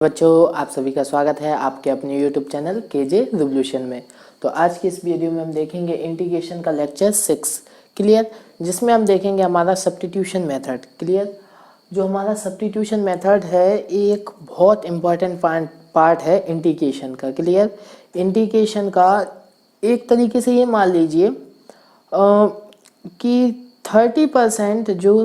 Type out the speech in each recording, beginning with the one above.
बच्चों, आप सभी का स्वागत है आपके अपने यूट्यूब चैनल केजे रिवोल्यूशन में। तो आज की इस वीडियो में हम देखेंगे इंटीग्रेशन का लेक्चर 6 क्लियर, जिसमें हम देखेंगे हमारा सब्स्टिट्यूशन मेथड क्लियर। जो हमारा सब्स्टिट्यूशन मेथड है एक बहुत इम्पॉर्टेंट पार्ट है इंटीग्रेशन का क्लियर। इंटीग्रेशन का एक तरीके से ये मान लीजिए कि 30% जो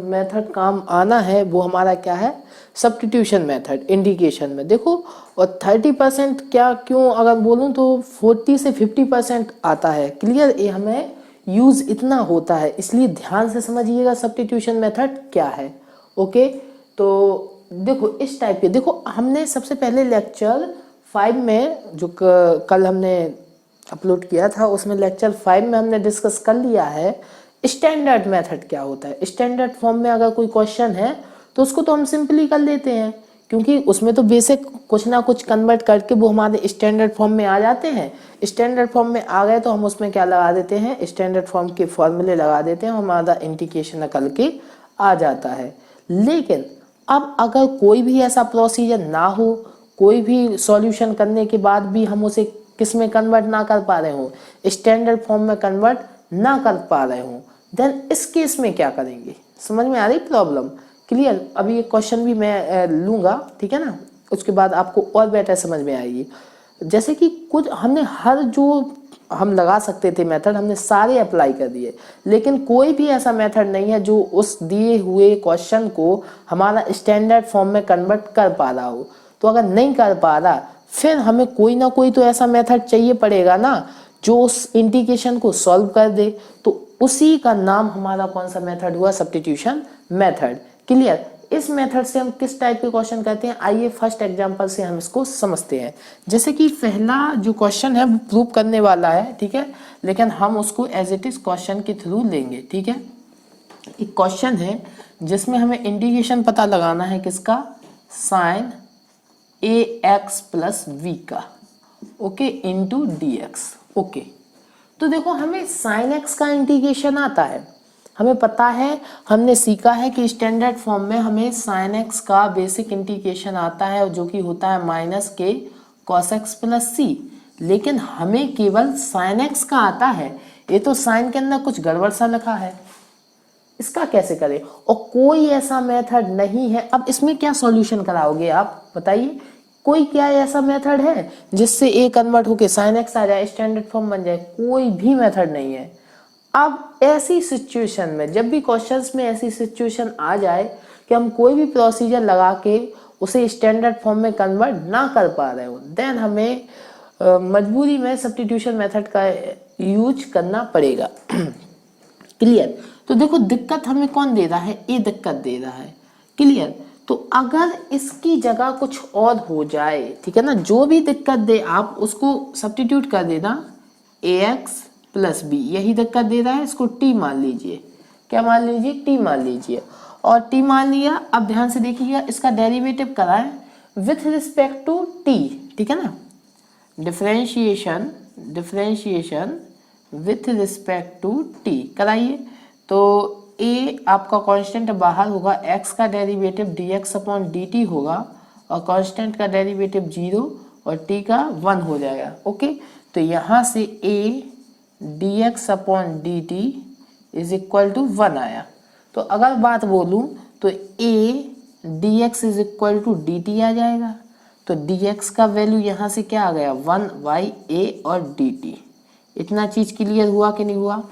मेथड काम आना है वो हमारा क्या है, सब्स्टिट्यूशन मेथड इंटीग्रेशन में देखो। और 30% क्या क्यों अगर बोलूँ तो 40 से 50% आता है क्लियर। ये हमें यूज़ इतना होता है, इसलिए ध्यान से समझिएगा सब्स्टिट्यूशन मेथड क्या है। ओके, तो देखो इस टाइप के देखो, हमने सबसे पहले लेक्चर 5 में जो कल हमने अपलोड किया था उसमें लेक्चर 5 में हमने डिस्कस कर लिया है स्टैंडर्ड मेथड क्या होता है। स्टैंडर्ड फॉर्म में अगर कोई क्वेश्चन है तो उसको तो हम सिंपली कर लेते हैं, क्योंकि उसमें तो बेसिक कुछ ना कुछ कन्वर्ट करके वो हमारे स्टैंडर्ड फॉर्म में आ जाते हैं। स्टैंडर्ड फॉर्म में आ गए तो हम उसमें क्या लगा देते हैं, स्टैंडर्ड फॉर्म के फॉर्मूले लगा देते हैं, हमारा इंटीग्रेशन निकल के आ जाता है। लेकिन अब अगर कोई भी ऐसा प्रोसीजर ना हो, कोई भी सॉल्यूशन करने के बाद भी हम उसे किस में कन्वर्ट ना कर पा रहे हो, स्टैंडर्ड फॉर्म में कन्वर्ट ना कर पा रहे हो, देन इस केस में क्या करेंगे। समझ में आ रही प्रॉब्लम क्लियर। अभी ये क्वेश्चन भी मैं लूँगा, ठीक है ना, उसके बाद आपको और बेटर समझ में आएगी। जैसे कि कुछ हमने हर जो हम लगा सकते थे मेथड हमने सारे अप्लाई कर दिए, लेकिन कोई भी ऐसा मेथड नहीं है जो उस दिए हुए क्वेश्चन को हमारा स्टैंडर्ड फॉर्म में कन्वर्ट कर पा रहा हो। तो अगर नहीं कर पा रहा फिर हमें कोई ना कोई तो ऐसा मेथड चाहिए पड़ेगा ना जो उस इंटीग्रेशन को सॉल्व कर दे। तो उसी का नाम हमारा कौन सा मेथड हुआ, सब्स्टिट्यूशन मेथड क्लियर। इस मेथड से हम किस टाइप के क्वेश्चन करते हैं, आइए फर्स्ट एग्जांपल से हम इसको समझते हैं। जैसे कि पहला जो क्वेश्चन है वो प्रूव करने वाला है, ठीक है, लेकिन हम उसको एज इट इज क्वेश्चन के थ्रू लेंगे, ठीक है। एक क्वेश्चन है जिसमें हमें इंटीग्रेशन पता लगाना है किसका, साइन ax प्लस वी का, okay, into D x. Okay, तो देखो हमें साइन एक्स का इंटीग्रेशन आता है, हमें पता है, हमने सीखा है कि स्टैंडर्ड फॉर्म में हमें साइन एक्स का बेसिक इंटीग्रेशन आता है जो कि होता है माइनस के कॉस एक्स प्लस सी। लेकिन हमें केवल साइन एक्स का आता है, ये तो साइन के अंदर कुछ गड़बड़ सा लिखा है, इसका कैसे करें। और कोई ऐसा मेथड नहीं है। अब इसमें क्या सॉल्यूशन कराओगे आप बताइए, कोई क्या ऐसा मेथड है जिससे ए कन्वर्ट होके साइन एक्स आ जाए, स्टैंडर्ड फॉर्म बन जाए, कोई भी मेथड नहीं है। अब ऐसी सिचुएशन में जब भी क्वेश्चंस में ऐसी सिचुएशन आ जाए कि हम कोई भी प्रोसीजर लगा के उसे स्टैंडर्ड फॉर्म में कन्वर्ट ना कर पा रहे हो, देन हमें मजबूरी में सब्स्टिट्यूशन मेथड का यूज करना पड़ेगा क्लियर। तो देखो दिक्कत हमें कौन दे रहा है, ये दिक्कत दे रहा है क्लियर। तो अगर इसकी जगह कुछ और हो जाए, ठीक है ना, जो भी दिक्कत दे आप उसको सब्स्टिट्यूट कर देना, ax प्लस बी, यही दिक्कत दे रहा है, इसको t मान लीजिए, क्या मान लीजिए, t मान लीजिए। और t मान लिया, अब ध्यान से देखिएगा इसका डेरिवेटिव कराएं विथ रिस्पेक्ट टू t, ठीक है ना, differentiation with respect to t कराइए। तो a आपका कांस्टेंट बाहर होगा, x का डेरिवेटिव dx अपॉन dt होगा, और कांस्टेंट का डेरिवेटिव 0 और t का 1 हो जाएगा। ओके, तो यहाँ से a dx upon dt is equal to 1 आया। तो अगर बात बोलूँ तो a dx is equal to dt आ जाएगा। तो dx का वैल्यू यहाँ से क्या आ गया, 1/a और dt। इतना चीज़ क्लियर हुआ कि नहीं हुआ।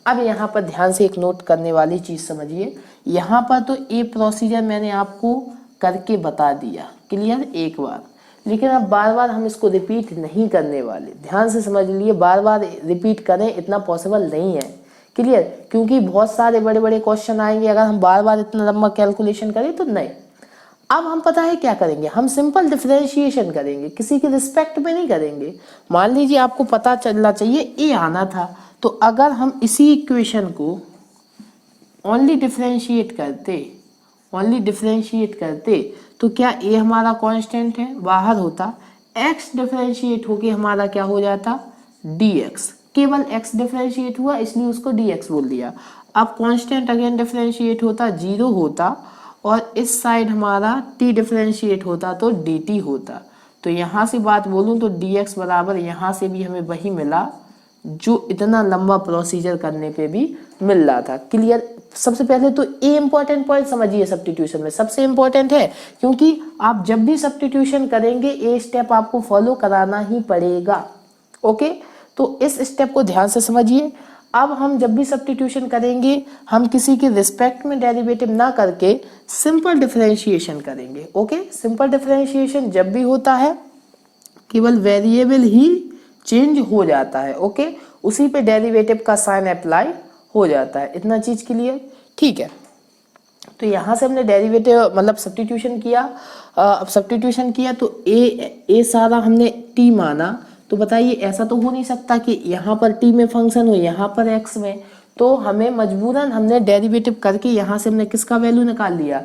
अब यहाँ पर ध्यान से एक नोट करने वाली चीज़ समझिए, यहाँ पर तो ये प्रोसीजर मैंने आपको करके बता दिया क्लियर एक बार, लेकिन अब बार बार हम इसको रिपीट नहीं करने वाले, ध्यान से समझ लिए। बार बार रिपीट करें इतना पॉसिबल नहीं है क्लियर, क्योंकि बहुत सारे बड़े बड़े क्वेश्चन आएंगे अगर हम बार बार इतना लंबा कैलकुलेशन करें तो नहीं। अब हम पता है क्या करेंगे, हम सिंपल डिफरेंशिएशन करेंगे, किसी के रिस्पेक्ट में नहीं करेंगे। मान लीजिए आपको पता चलना चाहिए ए आना था, तो अगर हम इसी इक्वेशन को ओनली डिफरेंशिएट करते तो क्या ए हमारा कांस्टेंट है, बाहर होता, एक्स डिफरेंशिएट होके हमारा क्या हो जाता, dx, केवल x डिफरेंशिएट हुआ इसलिए उसको dx बोल दिया। अब कांस्टेंट अगेन डिफरेंशिएट होता, 0 होता, और इस साइड हमारा t डिफरेंशिएट होता तो dt होता। तो यहाँ से बात बोलूँ तो dx बराबर यहाँ से भी हमें वही मिला जो इतना लंबा प्रोसीजर करने पे भी मिल रहा था। क्लियर। सबसे पहले तो ए इंपॉर्टेंट पॉइंट समझिए सब्स्टिट्यूशन में, सबसे इंपॉर्टेंट है, क्योंकि आप जब भी सब्स्टिट्यूशन करेंगे ए स्टेप आपको फॉलो कराना ही पड़ेगा। ओके, तो इस स्टेप को ध्यान से समझिए। अब हम जब भी सब्स्टिट्यूशन करेंगे हम किसी के रिस्पेक्ट में डेरिवेटिव ना करके सिंपल डिफरेंशिएशन करेंगे। ओके, सिंपल डिफरेंशिएशन जब भी होता है केवल वेरिएबल ही चेंज हो जाता है। ओके, उसी पे डेरिवेटिव का साइन अप्लाई हो जाता है। इतना चीज क्लियर, ठीक है। तो यहाँ से हमने डेरिवेटिव मतलब सब्स्टिट्यूशन किया। अब सब्स्टिट्यूशन किया तो ए सारा हमने टी माना। तो बताइए ऐसा तो हो नहीं सकता कि यहाँ पर टी में फंक्शन हो यहाँ पर एक्स में, तो हमें मजबूरन हमने डेरिवेटिव करके यहाँ से हमने किसका वैल्यू निकाल लिया,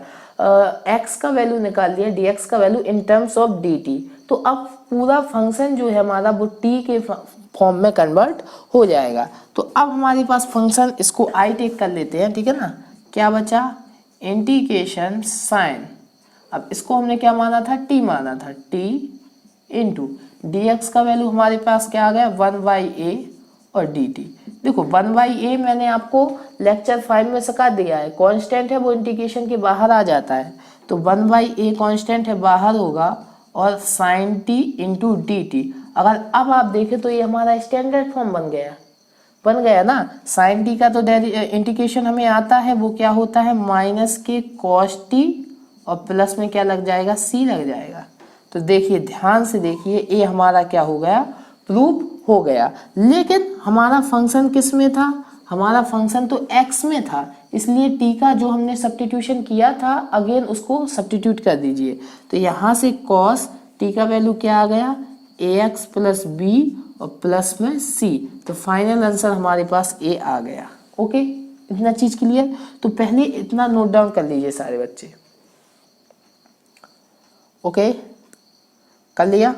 एक्स का वैल्यू निकाल लिया, dx का value in terms of dt। तो अब पूरा फंक्शन जो है हमारा वो t के फॉर्म में कन्वर्ट हो जाएगा। तो अब हमारे पास फंक्शन, इसको आई टेक कर लेते हैं, ठीक है ना। क्या बचा, इंटीग्रेशन साइन, अब इसको हमने क्या माना था, t माना था, t इंटू dx का वैल्यू हमारे पास क्या आ गया 1/a और dt। देखो 1/a मैंने आपको लेक्चर 5 में सिखा दिया है, कांस्टेंट है वो इंटीग्रेशन के बाहर आ जाता है। तो 1/a कांस्टेंट है बाहर होगा और sin t इंटू dt। अगर अब आप देखें तो ये हमारा स्टैंडर्ड फॉर्म बन गया ना। sin t का तो इंटीग्रेशन हमें आता है, वो क्या होता है माइनस के cos t और प्लस में क्या लग जाएगा, c लग जाएगा। तो देखिए ध्यान से देखिए, ये हमारा क्या हो गया, प्रूफ हो गया। लेकिन हमारा फंक्शन किस में था, हमारा फंक्शन तो x में था, इसलिए t का जो हमने सब्स्टिट्यूशन किया था अगेन उसको सब्स्टिट्यूट कर दीजिए। तो यहाँ से cos t का वैल्यू क्या आ गया, ax प्लस b और प्लस में c। तो फाइनल आंसर हमारे पास a आ गया। ओके, इतना चीज क्लियर। तो पहले इतना नोट डाउन कर लीजिए सारे बच्चे। ओके, कर लिया।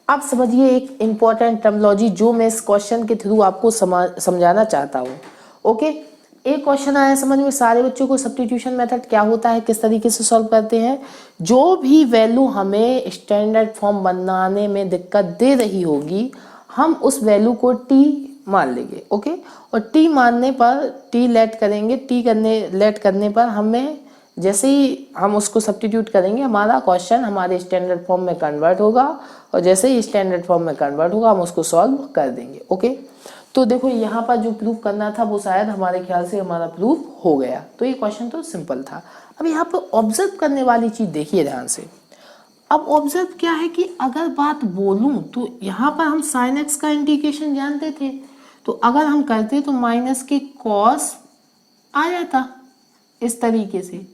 अब समझिए एक इंपॉर्टेंट टर्मिनोलॉजी जो मैं इस क्वेश्चन के थ्रू आपको समझाना चाहता हूँ। ओके, एक क्वेश्चन आया समझ में, सारे बच्चों को सब्स्टिट्यूशन मेथड क्या होता है, किस तरीके से सॉल्व करते हैं। जो भी वैल्यू हमें स्टैंडर्ड फॉर्म बनाने में दिक्कत दे रही होगी हम उस वैल्यू को t मान लेंगे। ओके, और t मानने पर t लेट करने पर हमें जैसे ही हम उसको सब्स्टिट्यूट करेंगे हमारा क्वेश्चन हमारे स्टैंडर्ड फॉर्म में कन्वर्ट होगा, और जैसे ही स्टैंडर्ड फॉर्म में कन्वर्ट होगा हम उसको सॉल्व कर देंगे। ओके, तो देखो यहाँ पर जो प्रूफ करना था वो शायद हमारे ख्याल से हमारा प्रूफ हो गया। तो ये क्वेश्चन तो सिंपल था। अब यहाँ पर ऑब्जर्व करने वाली चीज देखिए ध्यान से। अब ऑब्जर्व क्या है कि अगर बात बोलूं तो यहाँ पर हम साइन एक्स का इंटीग्रेशन जानते थे, तो अगर हम करते तो माइनस के कॉस आ जाता इस तरीके से।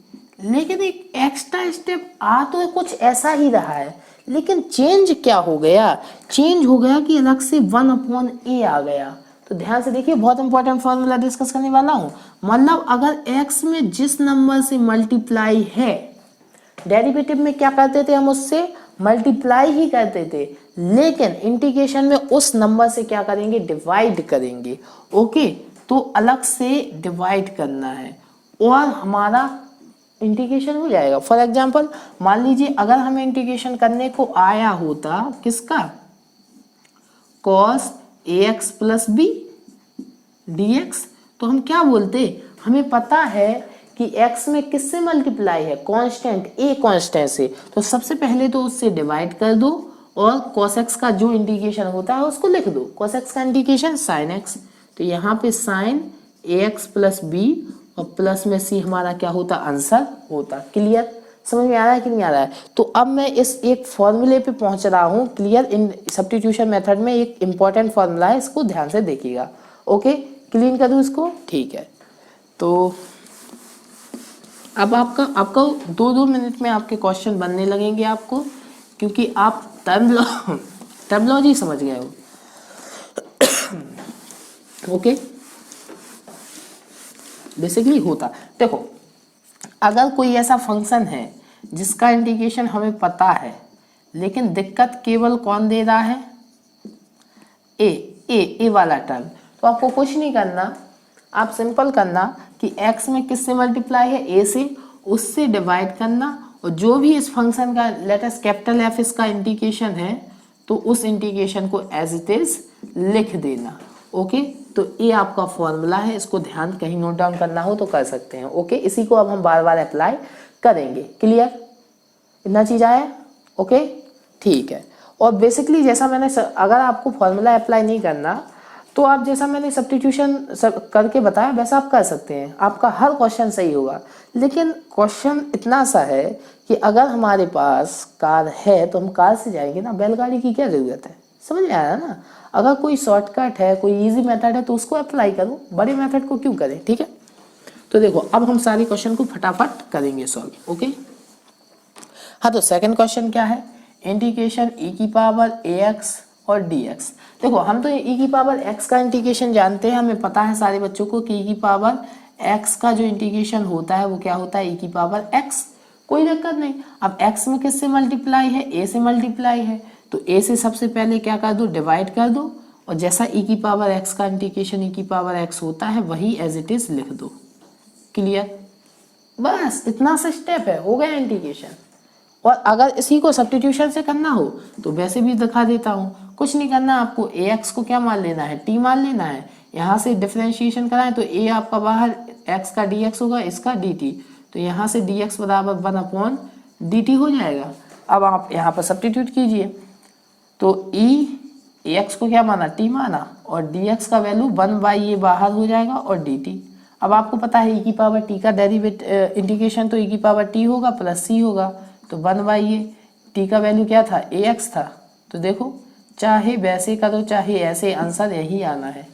लेकिन एक एक्स्ट्रा स्टेप आ तो कुछ ऐसा ही रहा है, लेकिन चेंज क्या हो गया, चेंज हो गया कि अलग से 1/a आ गया। तो ध्यान से देखिए, बहुत इंपॉर्टेंट फॉर्मूला डिस्कस करने वाला हूं। मतलब अगर x में जिस नंबर से मल्टीप्लाई है, डेरिवेटिव में क्या करते थे हम, उससे मल्टीप्लाई ही करते थे, लेकिन इंटीग्रेशन में उस नंबर से क्या करेंगे, डिवाइड करेंगे। ओके, तो अलग से डिवाइड करना है और हमारा इंटीग्रेशन हो जाएगा। फॉर एग्जाम्पल मान लीजिए अगर हमें इंटीग्रेशन करने को आया होता किसका, cos ax plus b dx, तो हम क्या बोलते, हमें पता है कि x में किससे मल्टीप्लाई है, कांस्टेंट a कांस्टेंट से, तो सबसे पहले तो उससे डिवाइड कर दो और cos x का जो इंटीग्रेशन होता है उसको लिख दो, cos x का इंटीग्रेशन sin x। तो यहाँ पे sin ax प्लस b और प्लस में c हमारा क्या होता, आंसर होता। क्लियर, समझ में आ रहा है कि नहीं आ रहा है। तो अब मैं इस एक फॉर्मूले पे पहुंच रहा हूँ। क्लियर, इन सब्स्टिट्यूशन मेथड में एक इंपॉर्टेंट फॉर्मूला है, इसको ध्यान से देखिएगा। ओके, क्लीन कर दूं इसको, ठीक है। तो अब आपका 2-2 मिनट में आपके क्वेश्चन बनने लगेंगे आपको, क्योंकि आप टर्मिनोलॉजी समझ गए हो। ओके, बेसिकली होता, देखो अगर कोई ऐसा फंक्शन है जिसका इंटीग्रेशन हमें पता है, लेकिन दिक्कत केवल कौन दे रहा है, ए वाला टर्म, तो आपको कुछ नहीं करना, आप सिंपल करना कि x में किससे मल्टीप्लाई है, a से, उससे डिवाइड करना, और जो भी इस फंक्शन का लेटस कैपिटल एफ इसका इंटीग्रेशन है तो उस इंटीग्रेशन को एज इट इज लिख देना। ओके, तो ये आपका फॉर्मूला है, इसको ध्यान कहीं नोट डाउन करना हो तो कर सकते हैं। ओके, इसी को अब हम बार बार अप्लाई करेंगे। क्लियर, इतना चीज आया? ओके, ठीक है। और बेसिकली जैसा मैंने अगर आपको फॉर्मूला अप्लाई नहीं करना तो आप जैसा मैंने सब्स्टिट्यूशन करके बताया वैसा आप कर सकते हैं, आपका हर क्वेश्चन सही होगा। लेकिन क्वेश्चन इतना सा है कि अगर हमारे पास कार है तो हम कार से जाएंगे ना, बैलगाड़ी की क्या ज़रूरत है? समझ में आया ना? अगर कोई शॉर्टकट है, कोई इजी मेथड है तो उसको अप्लाई करो, बड़े मेथड को क्यों करें? ठीक है, तो देखो अब हम सारे क्वेश्चन को फटाफट करेंगे सॉल्व। ओके, हाँ, तो सेकंड क्वेश्चन क्या है? इंटीग्रेशन e की पावर ax और dx। देखो हम तो e की पावर x का इंटीग्रेशन जानते हैं, हमें पता है सारे बच्चों को कि e की पावर x का जो इंटीग्रेशन होता है वो क्या होता है? e की पावर x। कोई दिक्कत नहीं। अब x में किससे मल्टीप्लाई है? a से मल्टीप्लाई है, तो a से सबसे पहले क्या कर दो? डिवाइड कर दो, और जैसा e की पावर x का इंटीग्रेशन e की पावर x होता है वही एज इट इज लिख दो। क्लियर, बस इतना सा स्टेप है, हो गया इंटीग्रेशन। और अगर इसी को सब्स्टिट्यूशन से करना हो तो वैसे भी दिखा देता हूँ, कुछ नहीं करना आपको, ax को क्या मान लेना है? t मान लेना है। यहाँ से डिफरेंशिएशन कराएं तो a आपका बाहर, x का dx होगा, इसका dt, तो यहाँ से dx बराबर 1/dt हो जाएगा। अब आप यहाँ पर सब्स्टिट्यूट कीजिए, तो ax को क्या माना? t माना, और dx का वैल्यू 1/, बाहर हो जाएगा, और dt। अब आपको पता है e की पावर t का डेरिवेटिव इंटीग्रेशन तो e की पावर t होगा प्लस c होगा, तो 1/, t का वैल्यू क्या था? ax था। तो देखो चाहे वैसे करो चाहे ऐसे, आंसर यही आना है।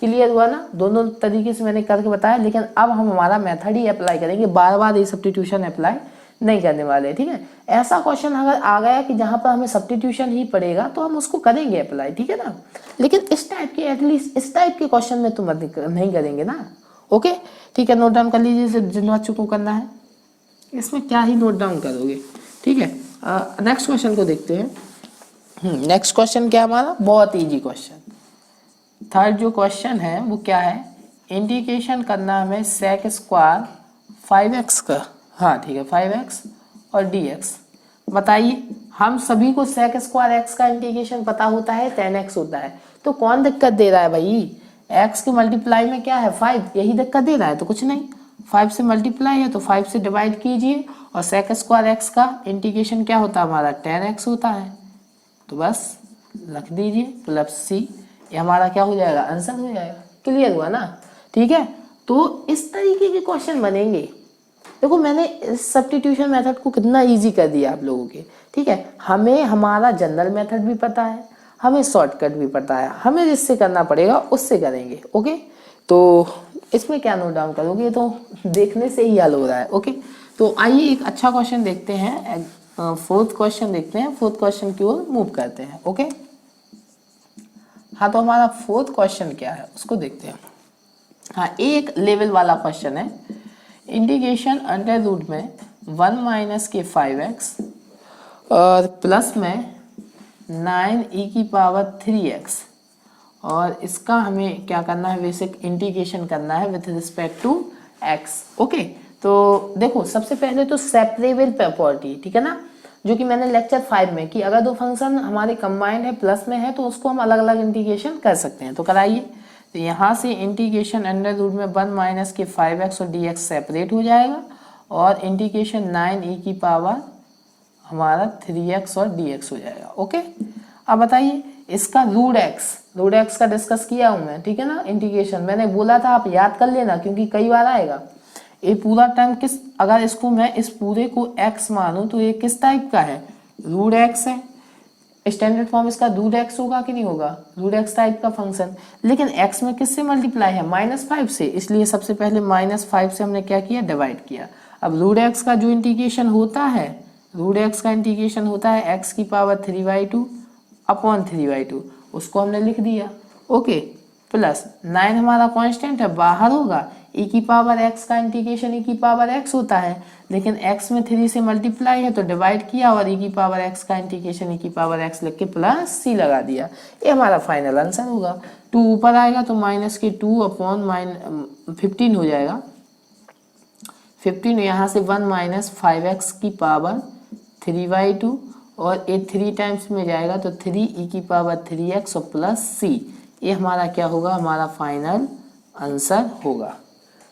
क्लियर हुआ ना? दोनों तरीके से मैंने करके बताया, लेकिन अब हम हमारा मेथड ही अप्लाई करेंगे, बार बार ये सब्स्टिट्यूशन अप्लाई नहीं करने वाले। ठीक है, ऐसा क्वेश्चन अगर आ गया कि जहाँ पर हमें सब्स्टिट्यूशन ही पड़ेगा तो हम उसको करेंगे अप्लाई, ठीक है ना? लेकिन इस टाइप के, एटलीस्ट इस टाइप के क्वेश्चन में तो नहीं करेंगे ना। ओके, ठीक है, नोट डाउन कर लीजिए जिन बच्चों को करना है। इसमें क्या ही नोट डाउन करोगे? ठीक है, नेक्स्ट क्वेश्चन को देखते हैं। नेक्स्ट क्वेश्चन क्या हमारा? बहुत इजी क्वेश्चन। थर्ड जो क्वेश्चन है वो क्या है? इंटीग्रेशन करना हमें सेक स्क्वायर 5x का, हाँ ठीक है, 5x और dx। बताइए, हम सभी को सेक स्क्वायर x का इंटीग्रेशन पता होता है, 10x होता है, तो कौन दिक्कत दे रहा है भाई? x के मल्टीप्लाई में क्या है? 5, यही दिक्कत दे रहा है, तो कुछ नहीं, 5 से मल्टीप्लाई है तो 5 से डिवाइड कीजिए, और सेक स्क्वायर x का इंटीग्रेशन क्या होता है हमारा? 10x होता है, तो बस रख दीजिए प्लस c, ये हमारा क्या हो जाएगा? आंसर हो जाएगा। क्लियर हुआ ना? ठीक है, तो इस तरीके के क्वेश्चन बनेंगे। देखो मैंने सब्स्टिट्यूशन मेथड को कितना इजी कर दिया आप लोगों के। ठीक है, हमें हमारा जनरल मेथड भी पता है, हमें शॉर्टकट भी पता है, हमें जिससे करना पड़ेगा उससे करेंगे। ओके, तो इसमें क्या नोट डाउन करोगे? तो देखने से ही हल हो रहा है। ओके, तो आइए एक अच्छा क्वेश्चन देखते हैं, फोर्थ क्वेश्चन देखते हैं, फोर्थ क्वेश्चन की ओर मूव करते हैं। ओके, हाँ, तो हमारा फोर्थ क्वेश्चन क्या है उसको देखते हैं। हाँ, एक लेवल वाला क्वेश्चन है। इंटीग्रेशन अंडर रूट में 1 - के 5x और प्लस में 9e⁻³ और इसका हमें क्या करना है? बेसिक इंटीग्रेशन करना है with respect to x। Okay, तो देखो सबसे पहले तो सेपरेबल प्रॉपर्टी, ठीक है ना, जो कि मैंने लेक्चर 5 में कि अगर दो फंक्शन हमारे कंबाइंड है, प्लस में है, तो उसको हम अलग अलग इंटीग्रेशन कर सकते हैं। तो कराइए, तो यहाँ से इंटीग्रेशन अंडर रूट में 1 - के 5x और dx सेपरेट हो जाएगा, और इंटीग्रेशन 9e⁻³ हमारा 3x और dx हो जाएगा। ओके, अब बताइए इसका रूट x का डिस्कस किया हूँ मैं, ठीक है ना। इंटीग्रेशन मैंने बोला था, आप याद कर लेना क्योंकि कई बार आएगा। ये पूरा टर्म किस, अगर इसको मैं इस पूरे को x मानूं तो ये किस टाइप का है? रूट x है। स्टैंडर्ड फॉर्म इसका रूट x होगा कि नहीं होगा? रूट x टाइप का फंक्शन, लेकिन x में किससे मल्टीप्लाई है? -5 से, इसलिए सबसे पहले -5 से हमने क्या किया? डिवाइड किया। अब रूट x का जो इंटीग्रेशन होता है, रूट x का इंटीग्रेशन होता है x⁻³ अपॉन 3/2, उसको हमने लिख दिया। ओके, प्लस 9 हमारा कांस्टेंट है, बाहर होगा, e⁻x का इंटीग्रेशन e⁻x होता है, लेकिन x में 3 से मल्टीप्लाई है तो डिवाइड किया, और e⁻x का इंटीग्रेशन e⁻x लिख के प्लस c लगा दिया। ये हमारा फाइनल आंसर होगा। 2 ऊपर आएगा तो -2 अपॉन 15 हो जाएगा, 15 यहाँ से 1 माइनस 5x की पावर 3/2 और ये 3 टाइम्स में जाएगा तो 3 की पावर 3x और प्लस c, ये हमारा क्या होगा, हमारा फाइनल आंसर होगा।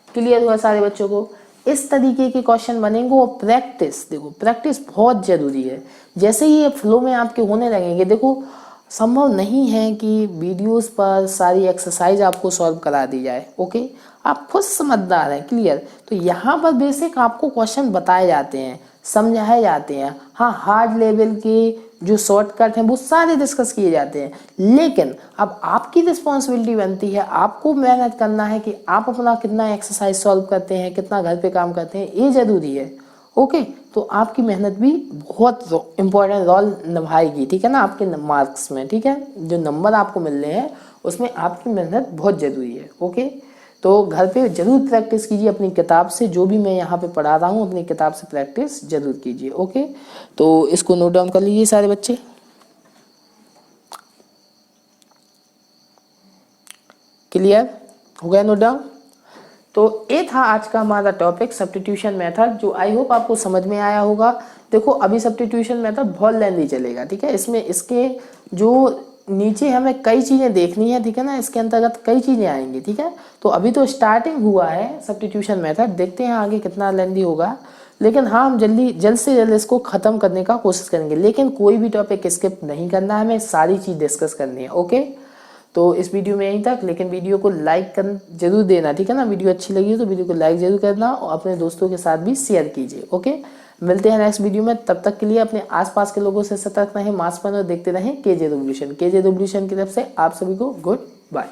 क्लियर हुआ सारे बच्चों को? इस तरीके के क्वेश्चन बनेंगे और प्रैक्टिस, देखो प्रैक्टिस बहुत ज़रूरी है। जैसे ही ये फ्लो में आपके होने लगेंगे, देखो संभव नहीं है कि वीडियोस पर सारी एक्सरसाइज आपको सॉल्व करा दी जाए, ओके, आप खुद समझदार हैं, क्लियर। तो यहाँ पर बेसिक आपको क्वेश्चन बताए जाते हैं, समझाए जाते हैं, हाँ हार्ड लेवल के जो शॉर्टकट हैं वो सारे डिस्कस किए जाते हैं, लेकिन अब आपकी रिस्पॉन्सिबिलिटी बनती है, आपको मेहनत करना है कि आप अपना कितना एक्सरसाइज सॉल्व करते हैं, कितना घर पे काम करते हैं, ये ज़रूरी है, ओके। तो आपकी मेहनत भी बहुत इम्पोर्टेंट रोल निभाएगी, ठीक है ना, आपके मार्क्स में, ठीक है, जो नंबर आपको मिल रहे हैं उसमें आपकी मेहनत बहुत ज़रूरी है, ओके। तो घर पे जरूर प्रैक्टिस कीजिए अपनी किताब से, जो भी मैं यहाँ पे पढ़ा रहा हूँ अपनी किताब से प्रैक्टिस जरूर कीजिए, ओके। तो इसको नोट डाउन कर लीजिए सारे बच्चे। क्लियर हो गया नोट डाउन? तो ये था आज का हमारा टॉपिक सब्स्टिट्यूशन मेथड, जो आई होप आपको समझ में आया होगा। देखो अभी सब्स्टिट्यूशन मेथड बहुत लेंथी चलेगा, ठीक है, इसमें इसके जो नीचे हमें कई चीज़ें देखनी है, ठीक है ना, इसके अंतर्गत कई चीज़ें आएंगी, ठीक है। तो अभी तो स्टार्टिंग हुआ है सब्स्टिट्यूशन मेथड, देखते हैं आगे कितना लेंथी होगा, लेकिन हाँ हम जल्द से जल्द इसको ख़त्म करने का कोशिश करेंगे, लेकिन कोई भी टॉपिक स्किप नहीं करना है, हमें सारी चीज़ डिस्कस करनी है, ओके। तो इस वीडियो में यहीं तक, लेकिन वीडियो को लाइक कर जरूर देना, ठीक है ना, वीडियो अच्छी लगी हो तो वीडियो को लाइक जरूर करना और अपने दोस्तों के साथ भी शेयर कीजिए, ओके। मिलते हैं नेक्स्ट वीडियो में, तब तक के लिए अपने आसपास के लोगों से सतर्क रहें, मास्क पहनें और देखते रहें केजे रेवोल्यूशन। केजे रेवोल्यूशन की तरफ से आप सभी को गुड बाय।